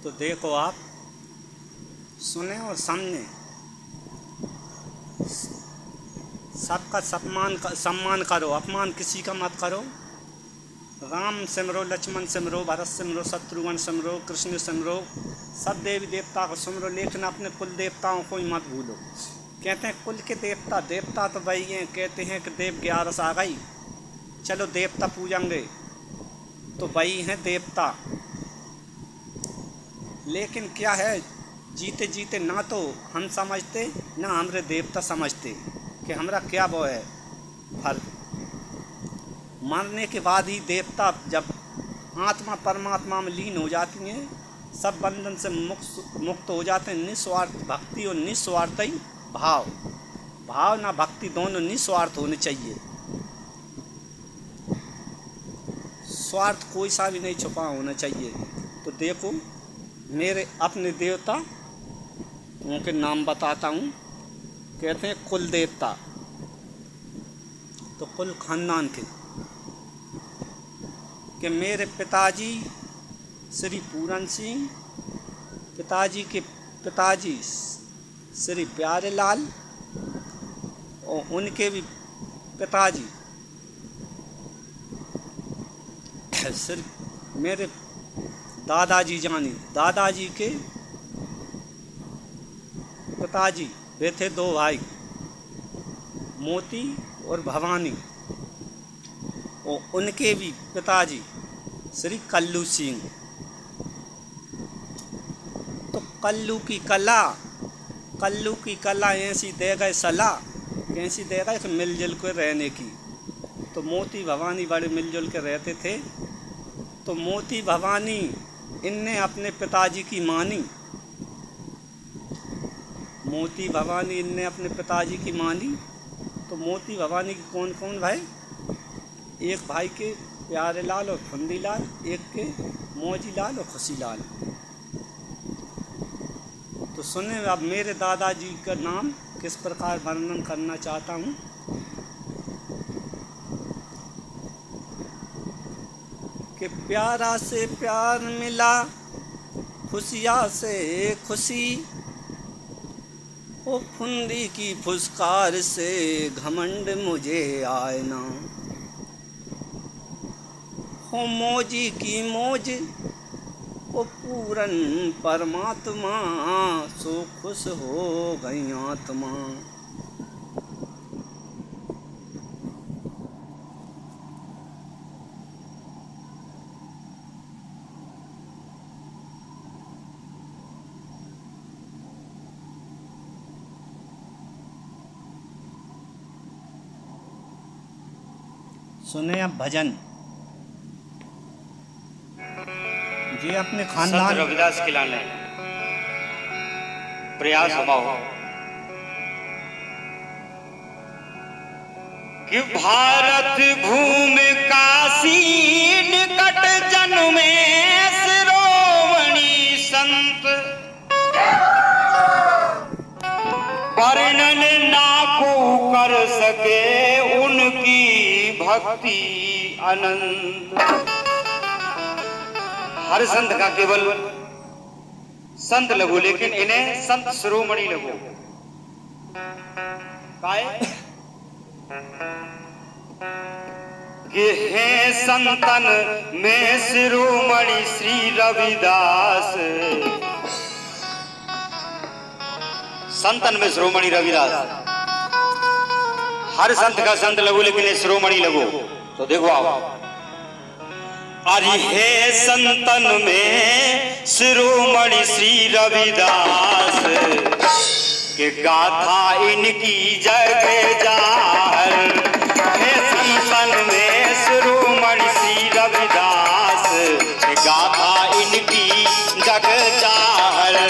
तो देखो आप सुने और समझे, सबका सम्मान करो, अपमान किसी का मत करो। राम सिमरो, लक्ष्मण सिमरो, भरत सिमरो, शत्रुघ्न सिमरो, कृष्ण सिमरो, सब देवी देवता को सिमरो, लेकिन अपने कुल देवताओं को ही मत भूलो। कहते हैं कुल के देवता, देवता तो वही हैं। कहते हैं कि देव 11 आ गई, चलो देवता पूजेंगे, तो वही हैं देवता। लेकिन क्या है, जीते जीते ना तो हम समझते ना हमारे देवता समझते कि हमारा क्या वो है फल। मरने के बाद ही देवता, जब आत्मा परमात्मा में लीन हो जाती हैं, सब बंधन से मुक्त हो जाते हैं। निस्वार्थ भक्ति और निस्वार्थ ही भाव, भाव ना भक्ति, दोनों निस्वार्थ होने चाहिए। स्वार्थ कोई सा भी नहीं छुपा होना चाहिए। तो देखो मेरे अपने देवता, उनके नाम बताता हूँ। कहते हैं कुल देवता, तो कुल खानदान के कि मेरे पिताजी श्री पूरन सिंह, पिताजी के पिताजी श्री प्यारे लाल, और उनके भी पिताजी श्री मेरे दादाजी जानी, दादाजी के पिताजी वे थे 2 भाई, मोती और भवानी, और उनके भी पिताजी श्री कल्लू सिंह। तो कल्लू की कला ऐसी दे गए सलाह, कैसी दे गए कि मिलजुल कर रहने की। तो मोती भवानी बड़े मिलजुल के रहते थे। तो मोती भवानी इनने अपने पिताजी की मानी, मोती भवानी इनने अपने पिताजी की मानी। तो मोती भवानी के कौन कौन भाई, एक भाई के प्यारे लाल और फुंदी लाल, एक के मौजी लाल और खुशी लाल। तो सुने अब मेरे दादाजी का नाम किस प्रकार वर्णन करना चाहता हूँ। कि प्यारा से प्यार मिला, खुशिया से खुशी, ओ फुंदी की फुसकार से घमंड मुझे आए ना, हो मौजी की मौज, ओ पूरन परमात्मा, सो खुश हो गई आत्मा। सुने अब भजन जी अपने खानदान संत रविदास खिलाने प्रयास हमाओ कि भारत भूमि काशी निकट जन्मे शिरोमणि संत, वर्णन ना को कर सके उनकी भक्ति अनंत। हर संत का केवल संत लगो, लेकिन इन्हें संत शिरोमणि लगो। काय कि है संतन में शिरोमणि श्री रविदास, संतन में शिरोमणि रविदास। हर संत का संत लगो, लेकिन शिरोमणि लगो। तो देखो आओ, अरे हे संतन में शिरोमणि श्री रविदास, के गाथा इनकी जग जाहर। हे संतन में शिरोमणि श्री रविदास, के गाथा इनकी जग जाहर।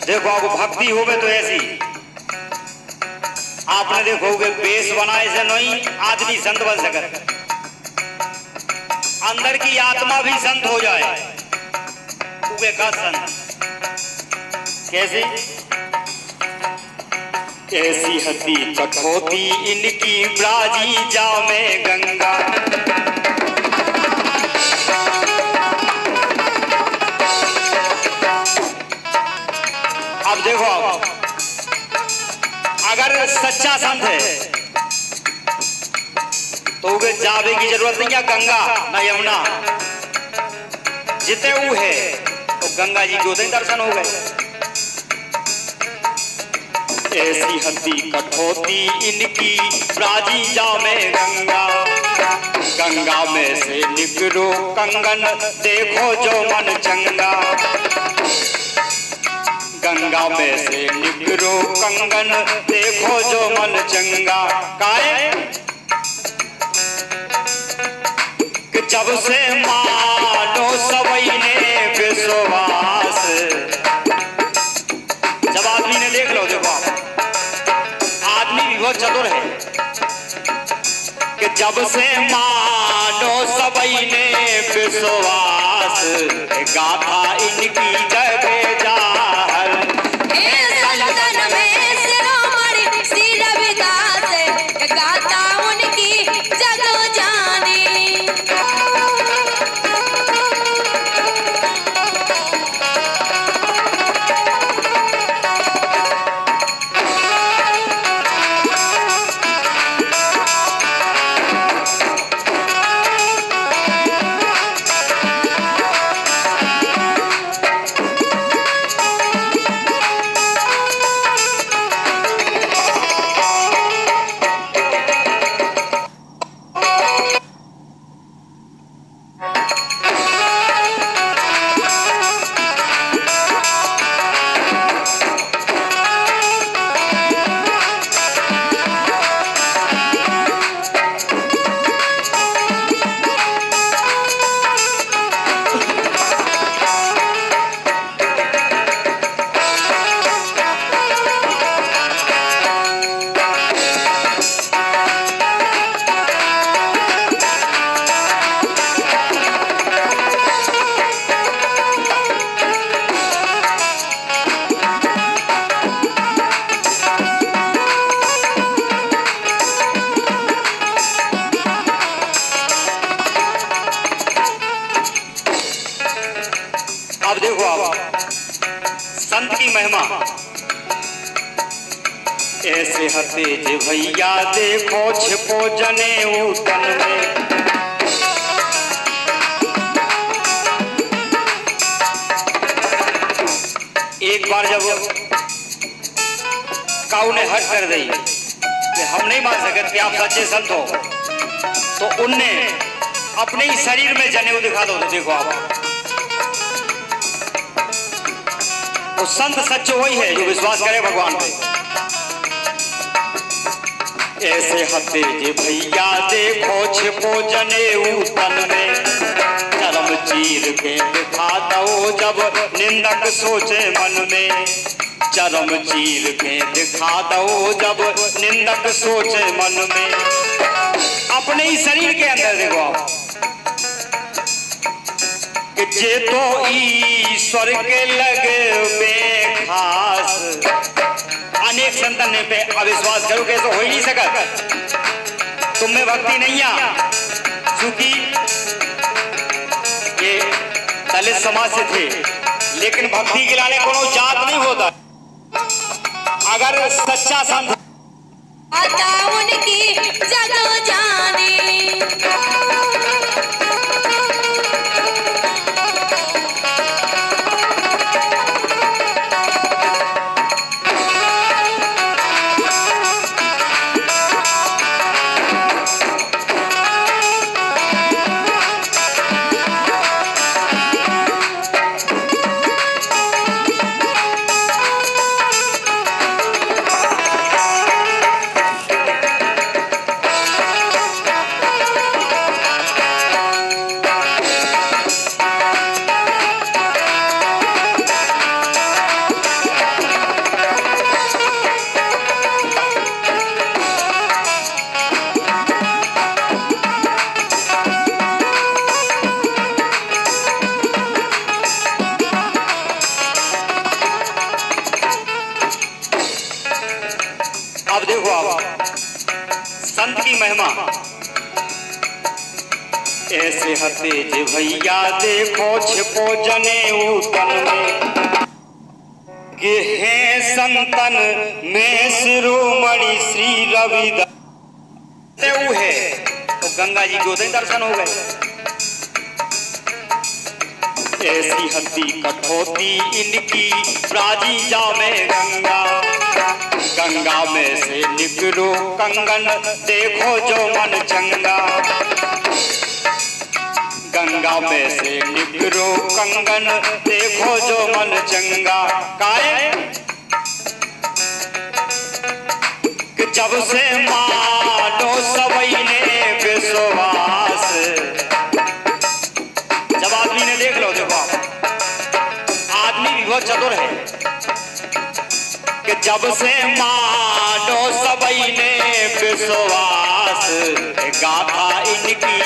देखो अब भक्ति होवे तो ऐसी आपने देखोगे बेस बनाए से नहीं आदमी संत बन सकत, अंदर की आत्मा भी संत हो जाए उगे का संत कैसे? ऐसी हती कठोती इनकी ब्राजी जामे गंगा, अब देखो अगर सच्चा संत है तो उसे जावे की जरूरत नहीं है गंगा न यमुना, जितने वो है तो गंगा जी के उतने दर्शन हो गए। ऐसी हद्दी कठोती इनकी ब्राजी जामे गंगा, गंगा में से निकलो कंगन देखो जो मन चंगा, गंगा में से निकलो कंगन देखो जो मन चंगा। काहे कि जब से मानो सबई ने विश्वास, जब आदमी ने देख लो, देखो आदमी भी बहुत चतुर है कि जब से मानो सबई ने विश्वास, गाथा इनकी जगे जाहर, संतन में शिरोमणि श्री रविदास, गाथा उनकी जग जानी। अब देखो आप संत की महिमा, ऐसे हते जे भैया देखो छिपो जने उतन में, एक बार जब काऊ ने हट कर दी कि हम नहीं मान सकते कि आप सच्चे संत हो, तो उनने अपने ही शरीर में जनेऊ दिखा दो। तो देखो आप वो संत सच्चे वही है जो विश्वास करे भगवान पे। ऐसे हते जे भैया देखो छिपो जनेऊ तन में, चरम चीर के दिखा दो जब निंदक सोचे मन में, चरम चीर के दिखा दो जब निंदक सोचे मन में। अपने ही शरीर के अंदर देखो आप कि जे तो ईश्वर के लगे खास, अनेक संतन ने पे अविश्वास करो कि ऐसा हो ही नहीं सकता, तुम में भक्ति नहीं है, क्योंकि ये दलित समाज से थे, लेकिन भक्ति के लाने कोनो जात नहीं होता। अगर सच्चा संत गाथा उनकी जग जानी। देखो आप संत की महिमा। ऐसे हते जे भैया देखो छिपो जनेऊ तन में, के हैं संतन में शिरोमणि श्री रविदास। वो है तो गंगा जी के उदय दर्शन हो गए। ऐसी हद्दी कठौती इनकी प्राजी जामे गंगा, गंगा में से निकलो कंगन देखो जो मन चंगा, गंगा में से निकलो कंगन देखो जो मन चंगा। काहे कि जब से मानो सबई ने विश्वास, जब आदमी ने देख लो, देखो आदमी भी बहुत चतुर है कि जब से मानो सबई ने विश्वास, गाथा इनकी